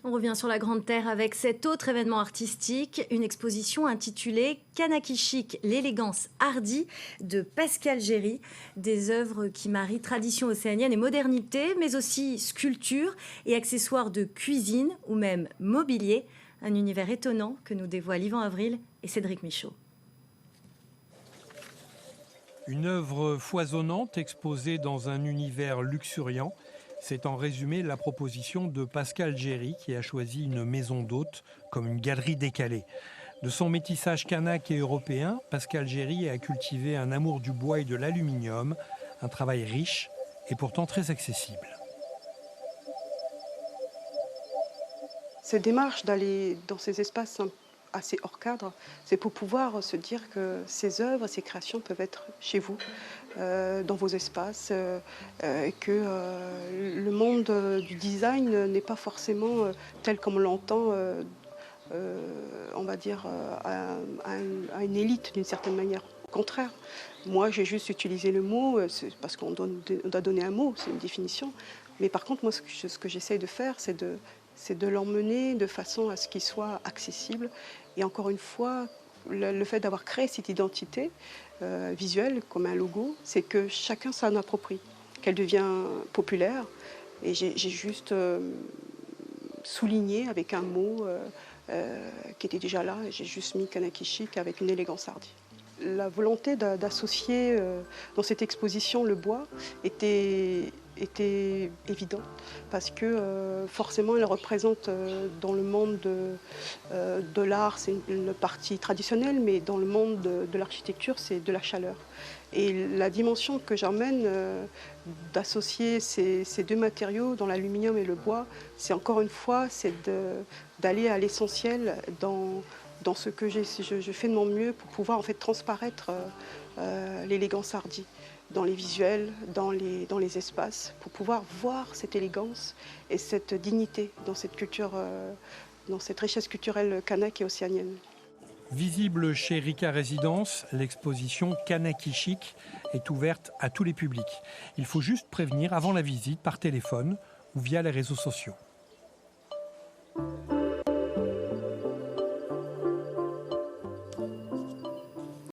On revient sur la Grande Terre avec cet autre événement artistique, une exposition intitulée Kanaki Chic, l'élégance hardie de Pascal Géry. Des œuvres qui marient tradition océanienne et modernité, mais aussi sculpture et accessoires de cuisine ou même mobilier. Un univers étonnant que nous dévoilent Yvan Avril et Cédric Michaud. Une œuvre foisonnante exposée dans un univers luxuriant. C'est en résumé la proposition de Pascal Géry qui a choisi une maison d'hôte comme une galerie décalée. De son métissage kanak et européen, Pascal Géry a cultivé un amour du bois et de l'aluminium, un travail riche et pourtant très accessible. Cette démarche d'aller dans ces espaces assez hors cadre, c'est pour pouvoir se dire que ces œuvres, ces créations peuvent être chez vous, dans vos espaces, que le monde du design n'est pas forcément tel comme on l'entend, on va dire, à une élite d'une certaine manière. Au contraire, moi j'ai juste utilisé le mot, parce qu'on doit donner un mot, c'est une définition. Mais par contre, moi ce que j'essaye de faire, c'est de l'emmener de façon à ce qu'il soit accessible. Et encore une fois, le fait d'avoir créé cette identité visuelle comme un logo, c'est que chacun s'en approprie, qu'elle devient populaire. Et j'ai juste souligné avec un mot qui était déjà là, j'ai juste mis Kanaki Chic avec une élégance hardie. La volonté d'associer dans cette exposition le bois était évident parce que forcément elle représente dans le monde de l'art, c'est une partie traditionnelle, mais dans le monde de l'architecture, c'est de la chaleur. Et la dimension que j'emmène d'associer ces deux matériaux, dans l'aluminium et le bois, c'est encore une fois d'aller à l'essentiel dans ce que je fais de mon mieux pour pouvoir en fait transparaître l'élégance hardie dans les visuels, dans les espaces, pour pouvoir voir cette élégance et cette dignité dans cette culture, dans cette richesse culturelle kanak et océanienne. Visible chez Rika Résidence, l'exposition Kanaki Chic est ouverte à tous les publics. Il faut juste prévenir avant la visite par téléphone ou via les réseaux sociaux.